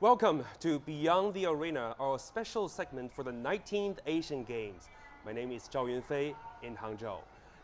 Welcome to Beyond the Arena, our special segment for the 19th Asian Games. My name is Zhao Yunfei in Hangzhou.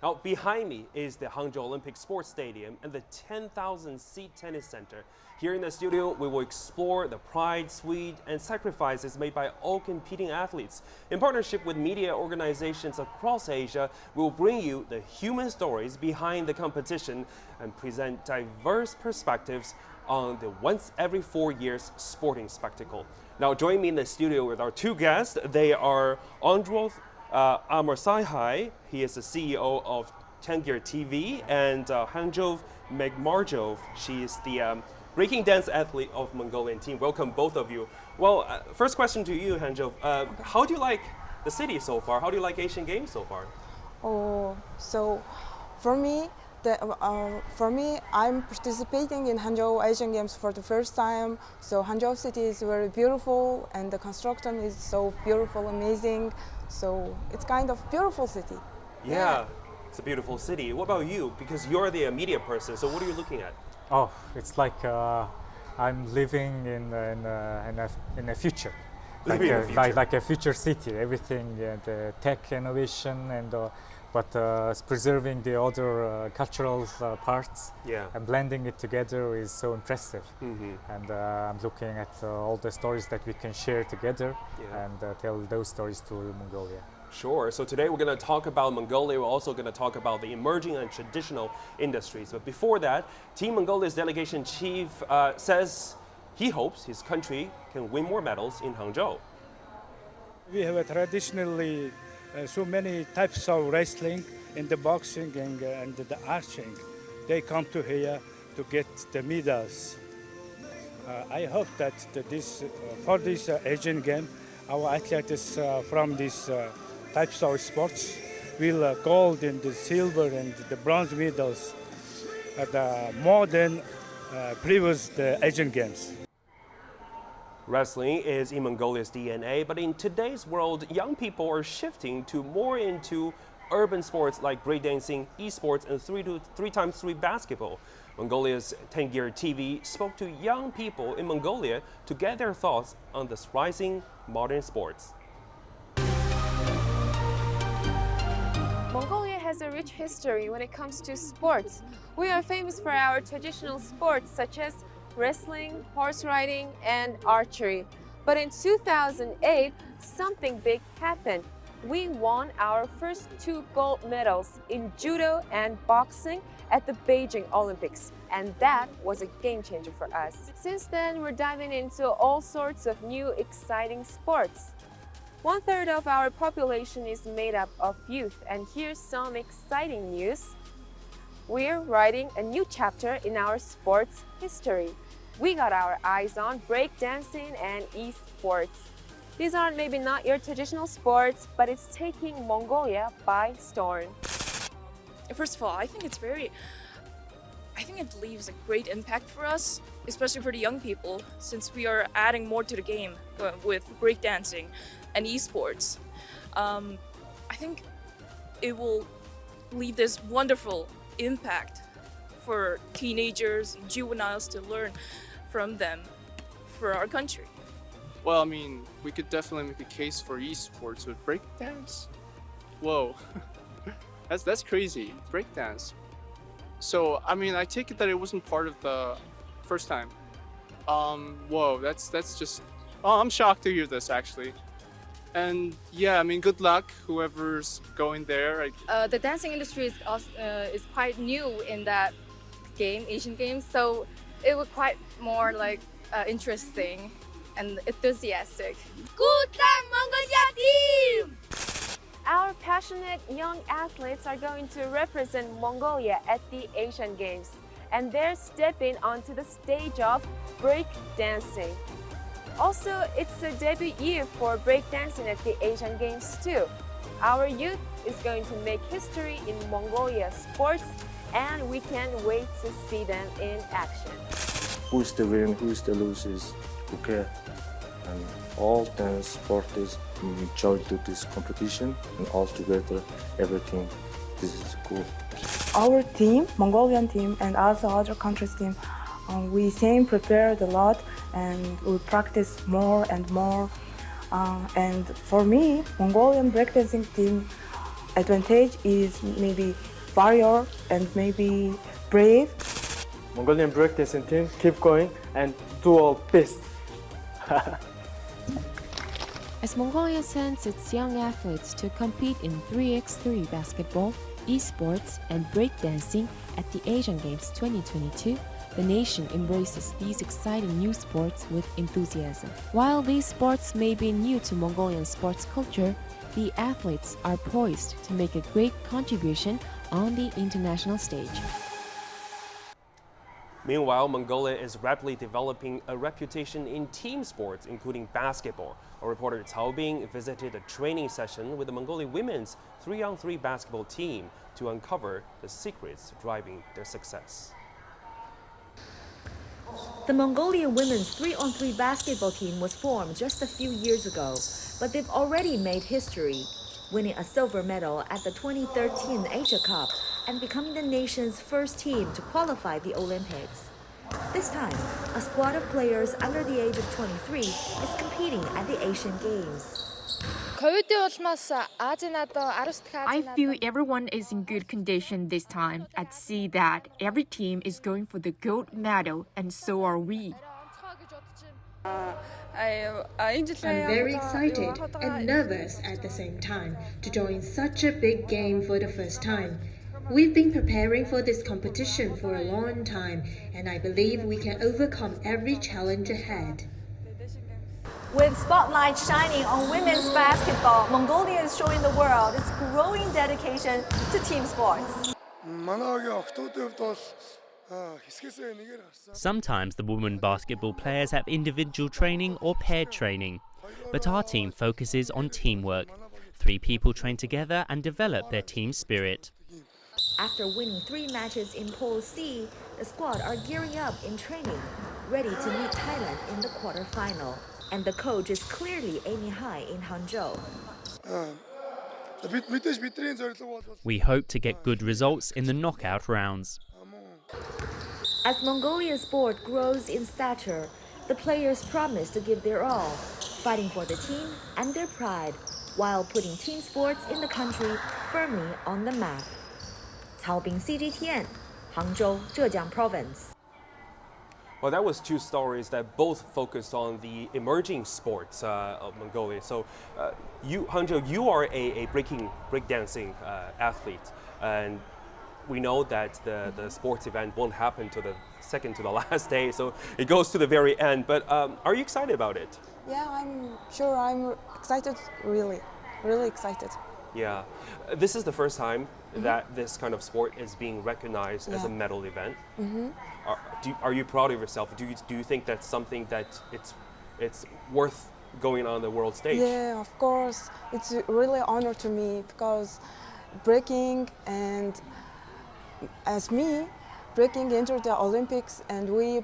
Now, behind me is the Hangzhou Olympic Sports Stadium and the 10,000-seat tennis center. Here in the studio, we will explore the pride, sweat, and sacrifices made by all competing athletes. In partnership with media organizations across Asia, we will bring you the human stories behind the competition and present diverse perspectives on the once every 4 years sporting spectacle. Now, join me in the studio with our two guests. They are Andros Amarsaihai. He is the CEO of TenGer TV, and Hangzhou Megmarjov. She is the breaking dance athlete of Mongolian team. Welcome, both of you. Well, first question to you, Hangzhou. How do you like the city so far? How do you like Asian Games so far? Oh, so for me, I'm participating in Hangzhou Asian Games for the first time. So Hangzhou city is very beautiful, and the construction is so beautiful, amazing. So it's kind of beautiful city. Yeah, it's a beautiful city. What about you? Because you're the media person. So what are you looking at? Oh, it's like I'm living in a future. Like a future city. Everything, the tech innovation and. But preserving the other cultural parts and blending it together is so impressive. And I'm looking at all the stories that we can share together and tell those stories to Mongolia. Sure. So today we're going to talk about Mongolia. We're also going to talk about the emerging and traditional industries. But before that, Team Mongolia's delegation chief says he hopes his country can win more medals in Hangzhou. We have traditionally so many types of wrestling and the boxing and the archery. They come to here to get the medals. I hope that for this Asian game, our athletes from these types of sports will gold and the silver and the bronze medals more than previous the Asian Games. Wrestling is in Mongolia's DNA, but in today's world, young people are shifting more into urban sports like breakdancing, esports, and 3x3 basketball. Mongolia's TenGer TV spoke to young people in Mongolia to get their thoughts on this rising modern sports. Mongolia has a rich history when it comes to sports. We are famous for our traditional sports such as wrestling, horse riding, and archery. But in 2008, something big happened. We won our first 2 gold medals in judo and boxing at the Beijing Olympics, and that was a game changer for us. Since then, we're diving into all sorts of new exciting sports. 1/3 of our population is made up of youth, and here's some exciting news. We're writing a new chapter in our sports history. We got our eyes on breakdancing and esports. These aren't maybe not your traditional sports, but it's taking Mongolia by storm. First of all, I think it leaves a great impact for us, especially for the young people, since we are adding more to the game with breakdancing and esports. I think it will leave this wonderful impact for teenagers and juveniles to learn from them for our country. Well, I mean, we could definitely make a case for esports with breakdance. Whoa, that's crazy, breakdance. So, I mean, I take it that it wasn't part of the first time. Whoa, that's just, I'm shocked to hear this actually. And yeah, I mean, good luck, whoever's going there. The dancing industry is quite new in that game, Asian Games, so it was quite more like interesting and enthusiastic. Good luck, Mongolia team! Our passionate young athletes are going to represent Mongolia at the Asian Games, and they're stepping onto the stage of breakdancing. Also, it's a debut year for breakdancing at the Asian Games too. Our youth is going to make history in Mongolia sports, and we can't wait to see them in action. Who's the winner, who's the losers, who care? And all dance sports join to this competition, and all together, everything. This is cool. Our team, Mongolian team, and also other countries' team We same prepared a lot and we practice more and more. And for me, Mongolian breakdancing team advantage is maybe warrior and maybe brave. Mongolian breakdancing team, keep going and do our best. As Mongolia sends its young athletes to compete in 3x3 basketball, esports, and breakdancing at the Asian Games 2022, the nation embraces these exciting new sports with enthusiasm. While these sports may be new to Mongolian sports culture, the athletes are poised to make a great contribution on the international stage. Meanwhile, Mongolia is rapidly developing a reputation in team sports, including basketball. Our reporter Cao Bing visited a training session with the Mongolian women's 3-on-3 basketball team to uncover the secrets driving their success. The Mongolian women's 3-on-3 basketball team was formed just a few years ago, but they've already made history, winning a silver medal at the 2013 Asia Cup and becoming the nation's first team to qualify the Olympics. This time, a squad of players under the age of 23 is competing at the Asian Games. I feel everyone is in good condition this time and see that every team is going for the gold medal, and so are we. I'm very excited and nervous at the same time to join such a big game for the first time. We've been preparing for this competition for a long time, and I believe we can overcome every challenge ahead. With spotlight shining on women's basketball, Mongolia is showing the world its growing dedication to team sports. Sometimes the women basketball players have individual training or paired training, but our team focuses on teamwork. 3 people train together and develop their team spirit. After winning 3 matches in Pool C, the squad are gearing up in training, ready to meet Thailand in the quarterfinal. And the coach is clearly aiming high in Hangzhou. We hope to get good results in the knockout rounds. As Mongolia's sport grows in stature, the players promise to give their all, fighting for the team and their pride, while putting team sports in the country firmly on the map. Cao Bing, CGTN, Hangzhou, Zhejiang Province. Well, that was 2 stories that both focused on the emerging sports of Mongolia. So, Hangzhou, you are a breakdancing athlete, and we know that the sports event won't happen to the second to the last day, so it goes to the very end. But are you excited about it? Yeah, I'm sure. I'm excited, really excited. Yeah, this is the first time that this kind of sport is being recognized as a medal event. Are you proud of yourself? Do you think that's something that it's worth going on the world stage? Yeah, of course. It's really an honor to me because breaking and as me, breaking entered the Olympics and we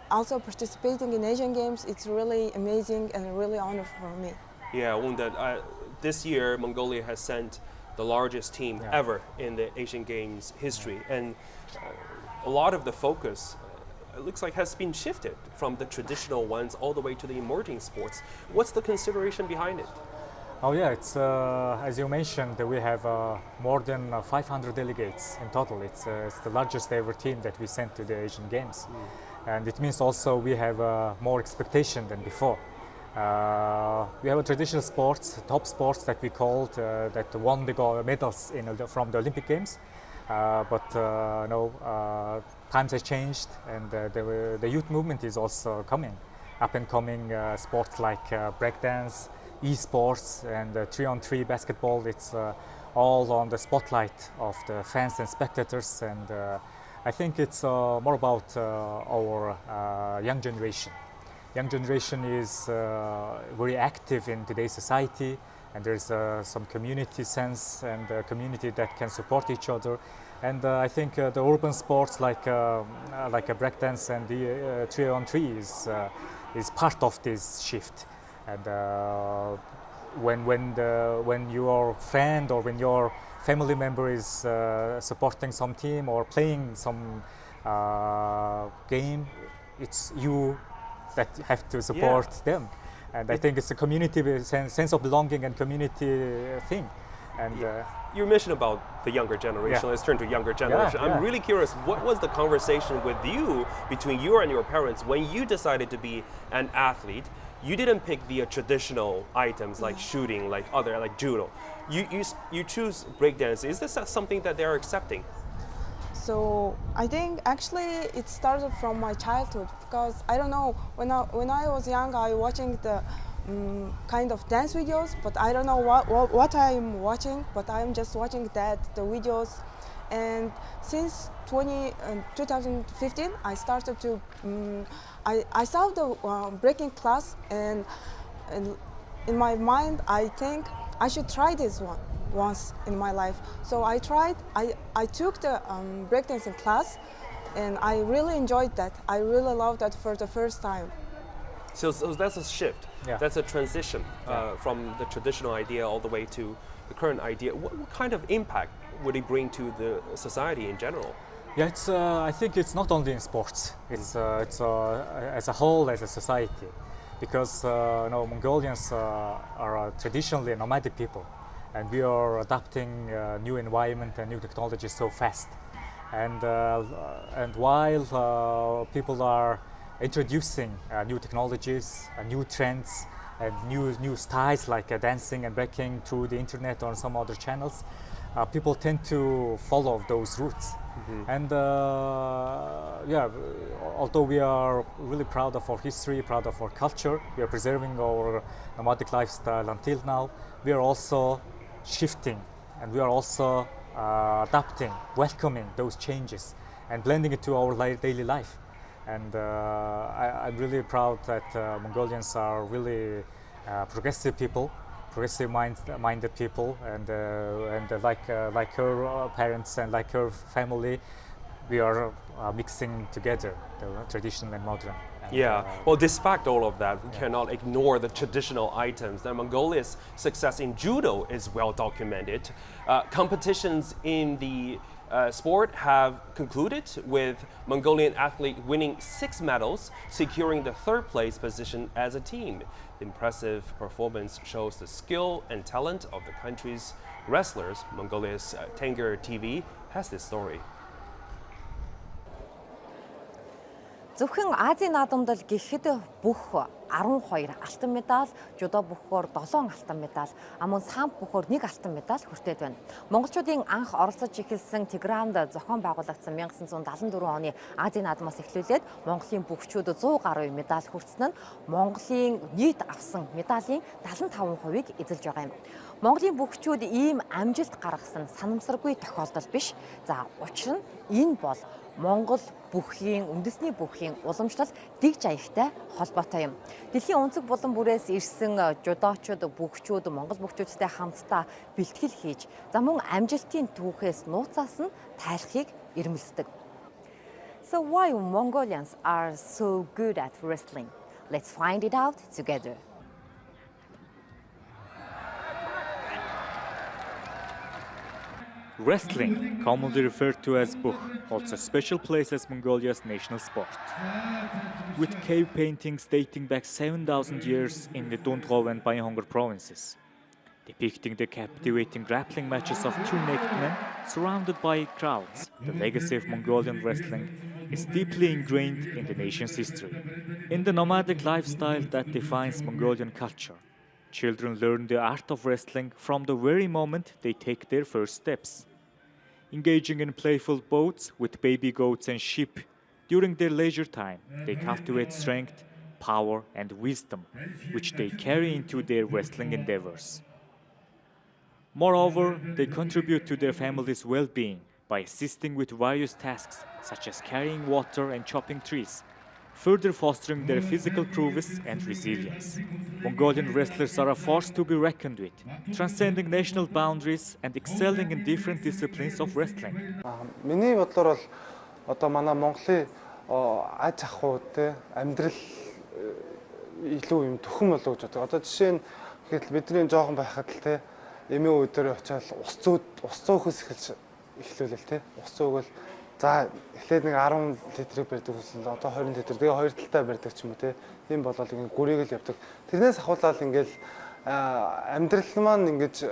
also participating in Asian Games. It's really amazing and really honor for me. Yeah, this year Mongolia has sent the largest team ever in the Asian Games history, and a lot of the focus it looks like has been shifted from the traditional ones all the way to the emerging sports. What's the consideration behind it? Oh yeah, it's as you mentioned, we have more than 500 delegates in total. It's the largest ever team that we sent to the Asian Games, and it means also we have more expectation than before. We have a traditional sports, top sports that we called that won the medals from the Olympic Games, but times have changed, and the youth movement is also coming. Up and coming sports like breakdance, esports, and 3-on-3 basketball. It's all on the spotlight of the fans and spectators, and I think it's more about our young generation. Young generation is very active in today's society, and there's some community sense and a community that can support each other. And I think the urban sports like a breakdance and the 3-on-3 is part of this shift. And when your friend or when your family member is supporting some team or playing some game, it's you that have to support them. And I think it's a community sense of belonging and community thing. And you mentioned about the younger generation. Let's turn to younger generation. I'm really curious, what was the conversation with you, between you and your parents, when you decided to be an athlete? You didn't pick the traditional items like shooting, like judo. You choose breakdance. Is this something that they're accepting? So I think actually it started from my childhood, because I don't know, when I was young, I was watching the kind of dance videos, but I don't know what I'm watching, but I'm just watching the videos. And since 2015, I started to, I saw the breaking class, and in my mind, I think I should try this one once in my life. So I tried, I took the breakdancing class, and I really enjoyed that. I really loved that for the first time. So that's a shift. That's a transition from the traditional idea all the way to the current idea. What kind of impact would it bring to the society in general? Yeah, it's. I think it's not only in sports. It's as a whole, as a society, because Mongolians are traditionally a nomadic people, and we are adapting new environment and new technology so fast. And while people are introducing new technologies, new trends, and new styles like dancing and breaking through the internet or some other channels, people tend to follow those routes. And although we are really proud of our history, proud of our culture, we are preserving our nomadic lifestyle until now, we are also shifting, and we are also adapting, welcoming those changes and blending it to our daily life. And I'm really proud that Mongolians are really progressive people, progressive-minded people, and like her parents and like her family, we are mixing together the traditional and modern. And, well, despite all of that, we cannot ignore the traditional items. Now, Mongolia's success in judo is well documented. Competitions in the sport have concluded with Mongolian athlete winning 6 medals, securing the 3rd place position as a team. The impressive performance shows the skill and talent of the country's wrestlers. Mongolia's TenGer TV has this story. Зөвхөн Азийн наадамдал гэхэд бүх 12 алтан медаль, жудо бүхгээр 7 алтан медаль, мөн самбо бүхгээр 1 алтан медаль хүртээд байна. Монголчуудын анх оролцож эхэлсэн Тегеранд зохион байгуулагдсан 1974 оны Азийн наадмаас эхлүүлээд Монголын бүхчүүд 100 гаруй медаль хүртсэн нь Монголын нийт авсан медалийн 75%-ийг эзэлж байгаа юм. Монголын бүхчүүд ийм амжилт гаргасан санамсаргүй тохиолдол биш. За учир нь энэ бол Монгол бүхгийн үндэсний бүхгийн уламжлал дэг жаягтай холбоотой юм. Дэлхийн өнцөг булан бүрээс ирсэн жудоочууд, бүхчүүд Монгол бүхчүүдтэй хамтдаа бэлтгэл хийж, за мөн амжилтын түүхээс нууцаас нь тайлхыг ирмэлцдэг. So why Mongolians are so good at wrestling? Let's find it out together. Wrestling, commonly referred to as bukh, holds a special place as Mongolia's national sport. With cave paintings dating back 7,000 years in the Dundrov and Bayonhongor provinces, depicting the captivating grappling matches of 2 naked men surrounded by crowds, the legacy of Mongolian wrestling is deeply ingrained in the nation's history. In the nomadic lifestyle that defines Mongolian culture, children learn the art of wrestling from the very moment they take their first steps. Engaging in playful bouts with baby goats and sheep during their leisure time, they cultivate strength, power, and wisdom, which they carry into their wrestling endeavors. Moreover, they contribute to their family's well-being by assisting with various tasks such as carrying water and chopping trees, further fostering their physical prowess and resilience. Mongolian wrestlers are a force to be reckoned with, transcending national boundaries and excelling in different disciplines of wrestling. Миний бодлоор бол одоо манай Монголын аж ахуй те амьдрал илүү юм төхөн болов гэж боддог. Одоо жишээ нь гэхэд бидний жоохон байхад л те эмээ өдөр очиад ус зөөхөс эхлүүлэл те ус зөөгөл За эхлээд нэг 10 литрийг барьдаг гэсэн л одоо 20 литр. Тэгээ хоёр талтай барьдаг ч юм уу тийм болоод ингээд гүрийг л явдаг. Тэрнээс ахуулаад ингээд амьдрал маань ингээд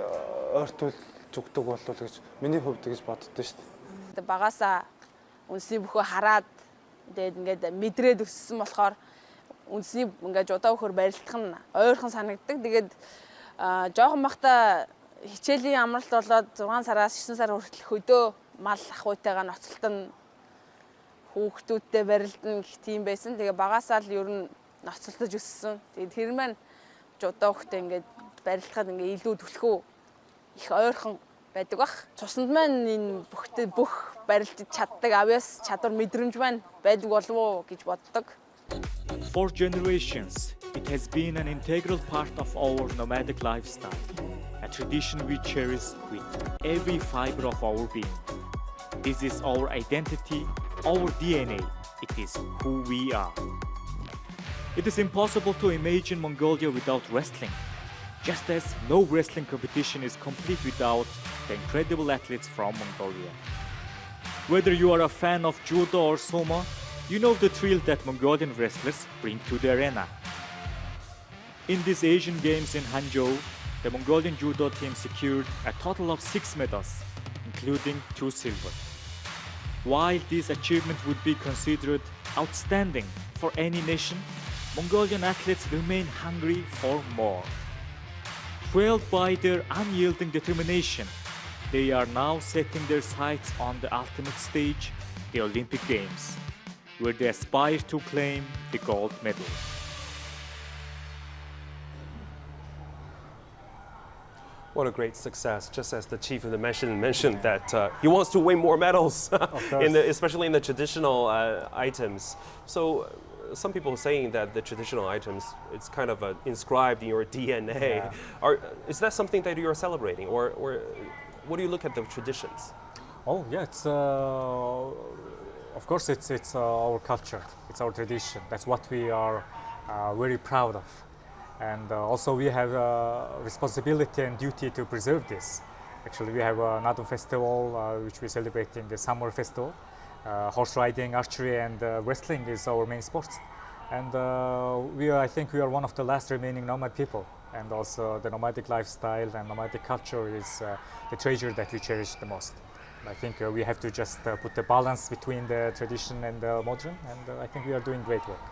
ойртуулж өгдөг болов уу гэж миний хувьд гэж боддоо шүү дээ. Багасаа үнсний бүхөө хараад тэгээд ингээд мэдрээд өссөн болохоор үнсний ингээд жудаа өхөр барилдах нь ойрхон санагддаг. Тэгээд жоохон бахта хичээлийн амралт болоод 6 сараас 9 сар хүртэл хөдөө мал ахуйтайгаа ноцолтон хүүхдүүдтэй барилдана гэх тийм байсан. Тэгээ багасаа л ер нь ноцолтож өссөн. Тэгээд тэр маань жудаа хөхтэй ингээд барилдахад ингээд илүү төлхөө их ойрхон байдаг бах. Цуснд маань энэ бүх барилдаж чаддаг авьяас чадвар мэдрэмж маань байдаг болов уу гэж боддог. For generations, it has been an integral part of our nomadic lifestyle, a tradition we cherish with every fiber of our being. This is our identity, our DNA. It is who we are. It is impossible to imagine Mongolia without wrestling, just as no wrestling competition is complete without the incredible athletes from Mongolia. Whether you are a fan of judo or sumo, you know the thrill that Mongolian wrestlers bring to the arena. In these Asian Games in Hangzhou, the Mongolian judo team secured a total of 6 medals, including 2 silver. While this achievement would be considered outstanding for any nation, Mongolian athletes remain hungry for more. Fueled by their unyielding determination, they are now setting their sights on the ultimate stage, the Olympic Games, where they aspire to claim the gold medal. What a great success! Just as the chief of the mentioned that he wants to win more medals, especially in the traditional items. So some people are saying that the traditional items, it's kind of inscribed in your DNA. Yeah. Is that something that you are celebrating, or what do you look at the traditions? Oh yeah, it's of course it's our culture, it's our tradition. That's what we are very proud of. And also we have a responsibility and duty to preserve this. Actually, we have another festival which we celebrate in the summer festival. Horse riding, archery, and wrestling is our main sports. And I think we are one of the last remaining nomad people. And also the nomadic lifestyle and nomadic culture is the treasure that we cherish the most. I think we have to just put the balance between the tradition and the modern, and I think we are doing great work.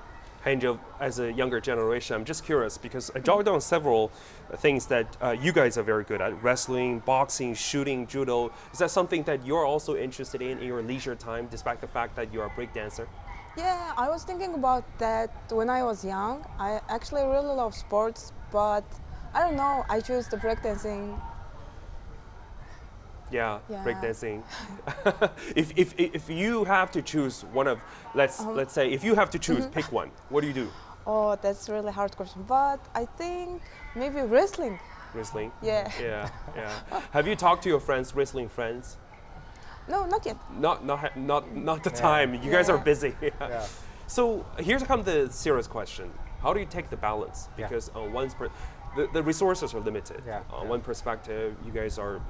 Hangzhou, as a younger generation, I'm just curious because I jotted down several things that you guys are very good at: wrestling, boxing, shooting, judo. Is that something that you're also interested in your leisure time, despite the fact that you're a breakdancer? Yeah, I was thinking about that when I was young. I actually really love sports, but I don't know, I chose the breakdancing. Yeah, breakdancing. If you have to choose one of, let's say, if you have to choose, pick one. What do you do? Oh, that's a really hard question. But I think maybe wrestling. Wrestling. Yeah. Yeah, yeah. Have you talked to your friends, wrestling friends? No, not yet. Not the time. You guys are busy. Yeah. So here's the serious question: how do you take the balance? Because on the resources are limited. On one perspective, you guys are,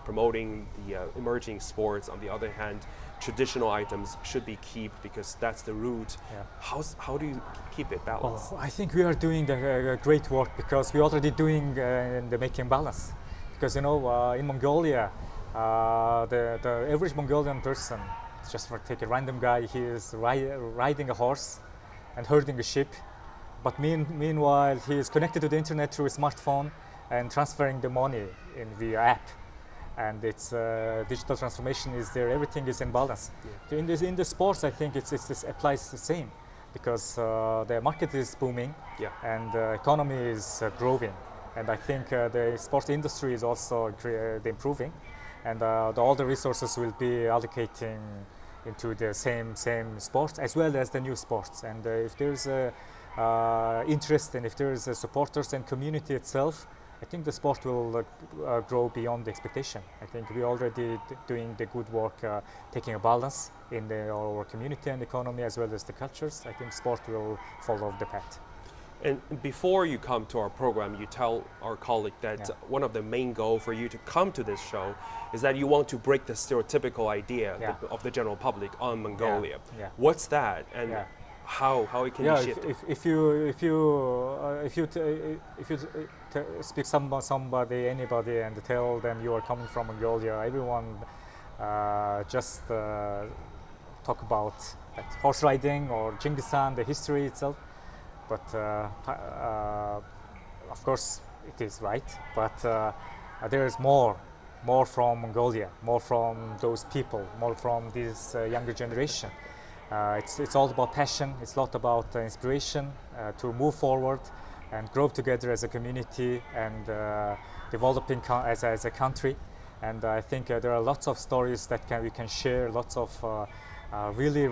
promoting the emerging sports. On the other hand, traditional items should be kept because that's the root. How do you keep it balanced? Oh, I think we are doing great work because we're already doing the making balance. Because in Mongolia, the average Mongolian person, just for take a random guy, he is riding a horse and herding a sheep. But meanwhile, he is connected to the internet through a smartphone and transferring the money via app. And its digital transformation is there. Everything is in balance. Yeah. In the sports, I think it applies the same because the market is booming and the economy is growing. And I think the sports industry is also improving. And all the resources will be allocating into the same sports as well as the new sports. And if there's interest and if there's supporters and community itself, I think the sport will grow beyond the expectation. I think we're already doing the good work, taking a balance in our community and economy as well as the cultures. I think sport will follow the path. And before you come to our program, you tell our colleague that one of the main goals for you to come to this show is that you want to break the stereotypical idea of the general public on Mongolia. What's that, and how it can be shifted? If you speak somebody, anybody, and tell them you are coming from Mongolia, everyone just talk about horse riding or Genghis Khan, the history itself. But of course it is right, but there is more from Mongolia, more from those people, more from this younger generation. It's all about passion, it's a lot about inspiration to move forward and grow together as a community and developing as a country. And I think there are lots of stories that we can share, lots of really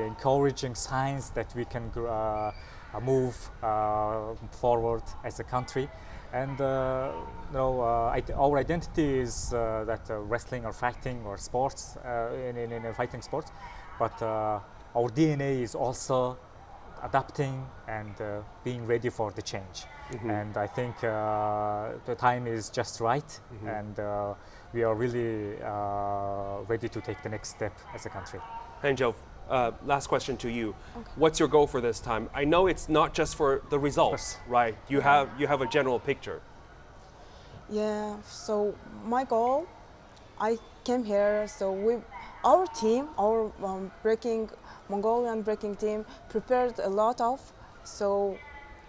encouraging signs that we can move forward as a country. And our identity is that wrestling or fighting or sports, in fighting sports, but our DNA is also adapting and being ready for the change. And I think the time is just right, and we are really ready to take the next step as a country. Hangzhou, last question to you. Okay. What's your goal for this time? I know it's not just for the results, right? You have a general picture. Yeah, so my goal, I came here, so our team, our Mongolian breaking team prepared a lot of, so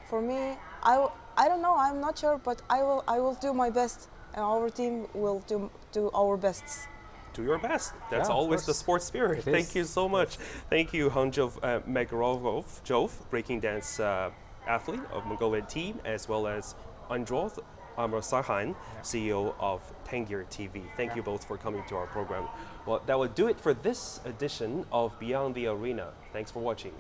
for me, I don't know, I'm not sure, but I will do my best, and our team will do our best. Do your best. That's always the sports spirit. Thank you so much. Thank you, Hangzhou Megarovov, breaking dance athlete of Mongolian team, as well as Androth Amrosahan, CEO of TenGer TV. Thank you both for coming to our program. Well, that will do it for this edition of Beyond the Arena. Thanks for watching.